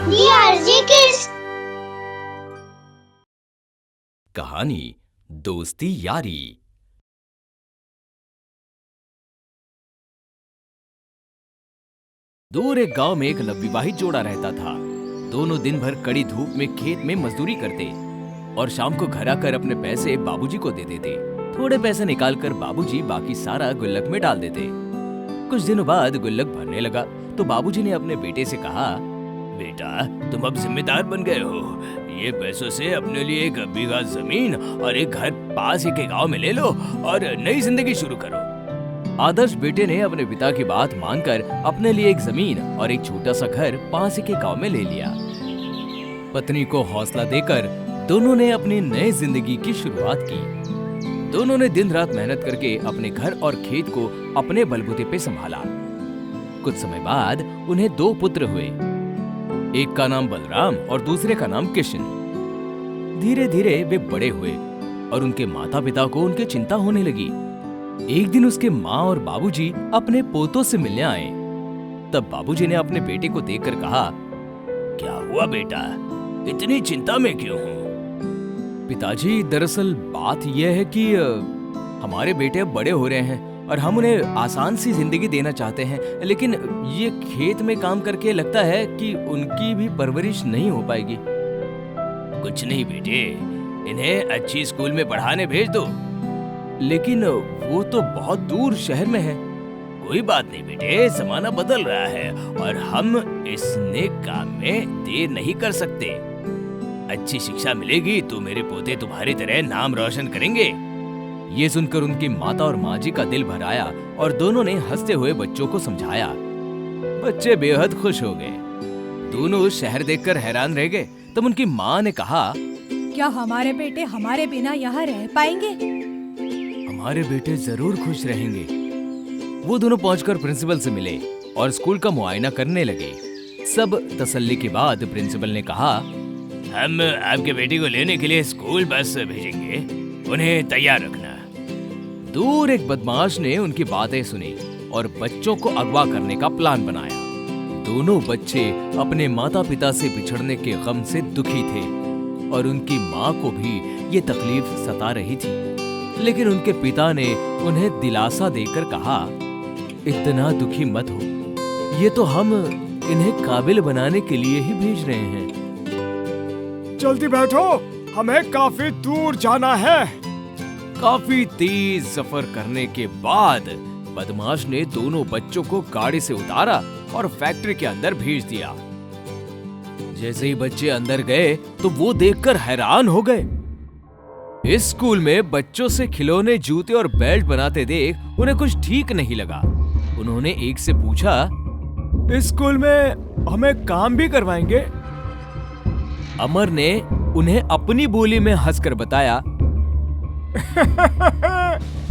DRG Kids। कहानी दोस्ती यारी। दूर एक गांव में एक नवविवाहित जोड़ा रहता था। दोनों दिन भर कड़ी धूप में खेत में मजदूरी करते और शाम को घर आकर अपने पैसे बाबूजी को दे देते। थोड़े पैसे निकालकर बाबूजी बाकी सारा गुल्लक में डाल देते। कुछ दिनों बाद गुल्लक भरने लगा तो बाबूजी ने अपने बेटे से कहा, बेटा तुम अब जिम्मेदार बन गए हो। ये पैसों से अपने लिए एक बीघा जमीन और एक घर पास ही के गांव में ले लो और नई जिंदगी शुरू करो। आदर्श बेटे ने अपने पिता की बात मानकर अपने लिए एक जमीन और एक छोटा सा घर पास ही के गांव में ले लिया। पत्नी को हौसला देकर दोनों ने अपनी नई जिंदगी की शुरुआत की। दोनों ने दिन रात मेहनत करके अपने घर और खेत को अपने बलबूते पे संभाला। कुछ समय बाद उन्हें 2 पुत्र हुए। एक का नाम बलराम और दूसरे का नाम किशन। धीरे धीरे वे बड़े हुए और उनके माता पिता को उनकी चिंता होने लगी। एक दिन उसके माँ और बाबूजी अपने पोतों से मिलने आए। तब बाबूजी ने अपने बेटे को देखकर कहा, क्या हुआ बेटा, इतनी चिंता में क्यों हो? पिताजी दरअसल बात यह है कि हमारे बेटे अब बड़े हो रहे हैं और हम उन्हें आसान सी जिंदगी देना चाहते हैं, लेकिन ये खेत में काम करके लगता है कि उनकी भी परवरिश नहीं हो पाएगी। कुछ नहीं बेटे, इन्हें अच्छी स्कूल में पढ़ाने भेज दो। लेकिन वो तो बहुत दूर शहर में है। कोई बात नहीं बेटे, जमाना बदल रहा है और हम इस नेक काम में देर नहीं कर सकते। अच्छी शिक्षा मिलेगी तो मेरे पोते तुम्हारी तरह नाम रोशन करेंगे। ये सुनकर उनकी माता और माँ जी का दिल भर आया और दोनों ने हंसते हुए बच्चों को समझाया। बच्चे बेहद खुश हो गए। दोनों शहर देखकर हैरान रह गए। तब उनकी माँ ने कहा, क्या हमारे बेटे हमारे बिना यहाँ रह पाएंगे? हमारे बेटे जरूर खुश रहेंगे। वो दोनों पहुंचकर प्रिंसिपल से मिले और स्कूल का मुआयना करने लगे। सब तसल्ली के बाद प्रिंसिपल ने कहा, हम आपके बेटे को लेने के लिए स्कूल बस भेजेंगे, उन्हें तैयार रखना। दूर एक बदमाश ने उनकी बातें सुनी और बच्चों को अगवा करने का प्लान बनाया। दोनों बच्चे अपने माता पिता से बिछड़ने के गम से दुखी थे और उनकी माँ को भी ये तकलीफ सता रही थी। लेकिन उनके पिता ने उन्हें दिलासा देकर कहा, इतना दुखी मत हो, ये तो हम इन्हें काबिल बनाने के लिए ही भेज रहे हैं। जल्दी बैठो, हमें काफी दूर जाना है। काफी तेज सफर करने के बाद बदमाश ने दोनों बच्चों को गाड़ी से उतारा और फैक्ट्री के अंदर भेज दिया। जैसे ही बच्चे अंदर गए तो वो देखकर हैरान हो गए। इस स्कूल में बच्चों से खिलौने, जूते और बेल्ट बनाते देख उन्हें कुछ ठीक नहीं लगा। उन्होंने एक से पूछा, इस स्कूल में हमें काम भी करवाएंगे? अमर ने उन्हें अपनी बोली में हंसकर बताया,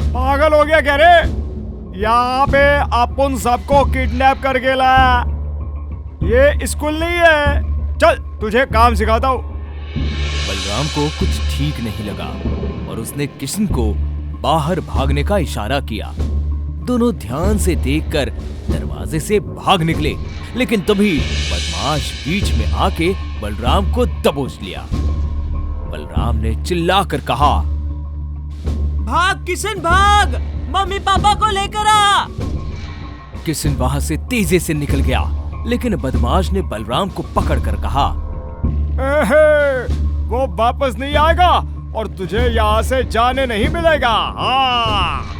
पागल हो गया क्या रे? यहाँ पे अपन सबको किडनैप करके लाया। ये स्कूल नहीं है, चल तुझे काम सिखाता हूँ। बलराम को कुछ ठीक नहीं लगा और उसने किशन को बाहर भागने का इशारा किया। दोनों ध्यान से देखकर दरवाजे से भाग निकले, लेकिन तभी बदमाश बीच में आके बलराम को दबोच लिया। बलराम ने चिल्लाकर कहा, भाग किशन भाग, मम्मी पापा को लेकर आ। किशन वहां से तेजी से निकल गया, लेकिन बदमाश ने बलराम को पकड़कर कहा, वो वापस नहीं आएगा और तुझे यहाँ से जाने नहीं मिलेगा। हाँ।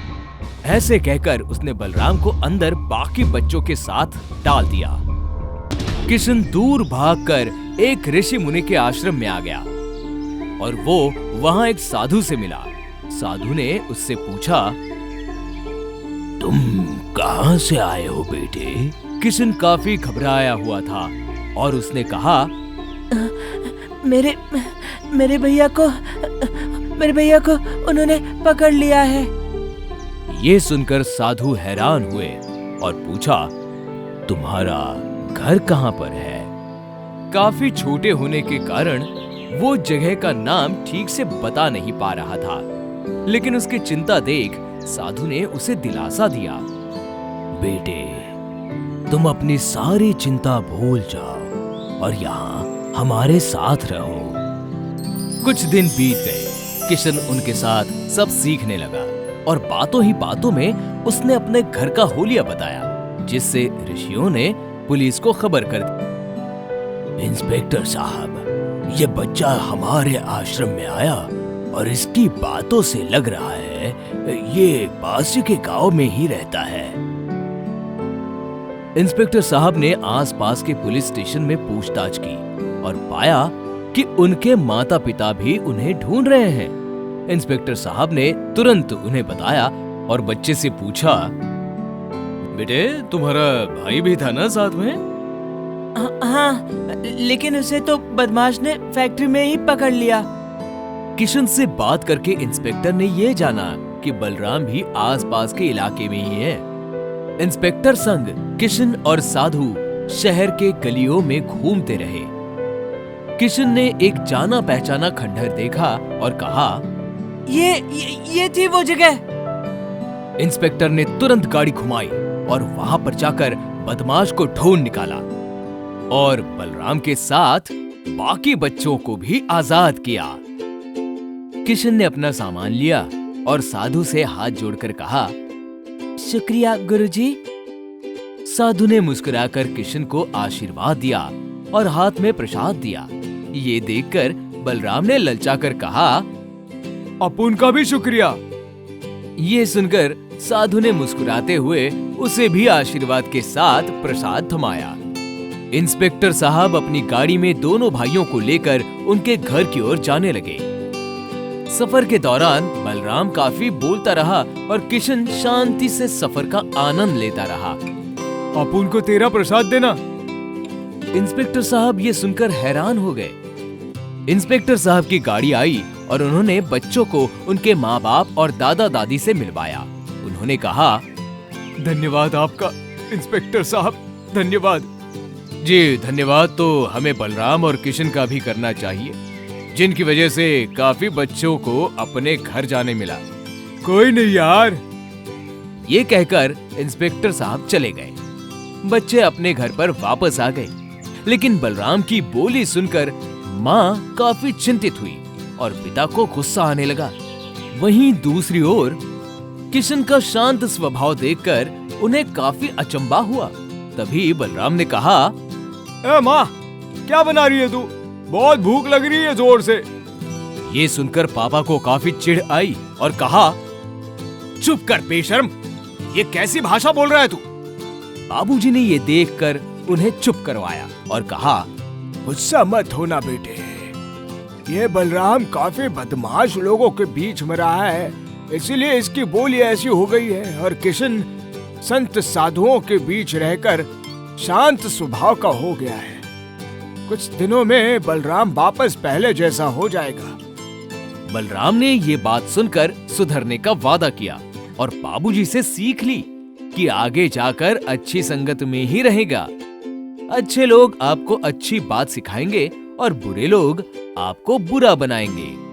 ऐसे कहकर उसने बलराम को अंदर बाकी बच्चों के साथ डाल दिया। किशन दूर भागकर एक ऋषि मुनि के आश्रम में आ गया और वो वहां एक साधु से मिला। साधु ने उससे पूछा, तुम कहां से आए हो बेटे? किशन काफी घबराया हुआ था और उसने कहा, मेरे भैया को उन्होंने पकड़ लिया है। ये सुनकर साधु हैरान हुए और पूछा, तुम्हारा घर कहां पर है? काफी छोटे होने के कारण वो जगह का नाम ठीक से बता नहीं पा रहा था, लेकिन उसकी चिंता देख साधु ने उसे दिलासा दिया, बेटे तुम अपनी सारी चिंता भूल जाओ और यहाँ हमारे साथ रहो। कुछ दिन बीत गए। किशन उनके साथ सब सीखने लगा और बातों ही बातों में उसने अपने घर का होलिया बताया, जिससे ऋषियों ने पुलिस को खबर कर दी। इंस्पेक्टर साहब, ये बच्चा हमारे आश्रम में आया और इसकी बातों से लग रहा है ये पास के गांव में ही रहता है। इंस्पेक्टर साहब ने आसपास के पुलिस स्टेशन में पूछताछ की और पाया कि उनके माता पिता भी उन्हें ढूंढ रहे हैं। इंस्पेक्टर साहब ने तुरंत उन्हें बताया और बच्चे से पूछा, बेटे तुम्हारा भाई भी था ना साथ में? हाँ, लेकिन उसे तो बदमाश ने फैक्ट्री में ही पकड़ लिया। किशन से बात करके इंस्पेक्टर ने ये जाना कि बलराम भी आसपास के इलाके में ही है। इंस्पेक्टर संग किशन और साधु शहर के गलियों में घूमते रहे। किशन ने एक जाना पहचाना खंडहर देखा और कहा, ये थी वो जगह। इंस्पेक्टर ने तुरंत गाड़ी घुमाई और वहां पर जाकर बदमाश को ढूंढ निकाला और बलराम के साथ बाकी बच्चों को भी आजाद किया। किशन ने अपना सामान लिया और साधु से हाथ जोड़कर कहा, शुक्रिया गुरुजी। साधु ने मुस्कुराकर किशन को आशीर्वाद दिया और हाथ में प्रसाद दिया। ये देखकर बलराम ने ललचाकर कहा, अपुन का भी शुक्रिया। ये सुनकर साधु ने मुस्कुराते हुए उसे भी आशीर्वाद के साथ प्रसाद थमाया। इंस्पेक्टर साहब अपनी गाड़ी में दोनों भाइयों को लेकर उनके घर की ओर जाने लगे। सफर के दौरान बलराम काफी बोलता रहा और किशन शांति से सफर का आनंद लेता रहा। अपुन को तेरा प्रसाद देना। इंस्पेक्टर साहब ये सुनकर हैरान हो गए। इंस्पेक्टर साहब की गाड़ी आई और उन्होंने बच्चों को उनके माँ बाप और दादा दादी से मिलवाया। उन्होंने कहा, धन्यवाद आपका इंस्पेक्टर साहब, धन्यवाद। जी धन्यवाद तो हमें बलराम और किशन का भी करना चाहिए, जिनकी वजह से काफी बच्चों को अपने घर जाने मिला। कोई नहीं यार। ये कहकर इंस्पेक्टर साहब चले गए। बच्चे अपने घर पर वापस आ गए, लेकिन बलराम की बोली सुनकर माँ काफी चिंतित हुई और पिता को गुस्सा आने लगा। वहीं दूसरी ओर किशन का शांत स्वभाव देखकर उन्हें काफी अचंभा हुआ। तभी बलराम ने कहा, ए माँ, क्या बना रही है तू? बहुत भूख लग रही है जोर से। ये सुनकर पापा को काफी चिढ़ आई और कहा, चुप कर बेशर्म, ये कैसी भाषा बोल रहा है तू? बाबूजी ने ये देखकर उन्हें चुप करवाया और कहा, गुस्सा मत होना बेटे, ये बलराम काफी बदमाश लोगों के बीच में रहा है, इसीलिए इसकी बोली ऐसी हो गई है। और किशन संत साधुओं के बीच रहकर शांत स्वभाव का हो गया है। कुछ दिनों में बलराम वापस पहले जैसा हो जाएगा। बलराम ने ये बात सुनकर सुधरने का वादा किया और बाबूजी से सीख ली कि आगे जाकर अच्छी संगत में ही रहेगा। अच्छे लोग आपको अच्छी बात सिखाएंगे और बुरे लोग आपको बुरा बनाएंगे।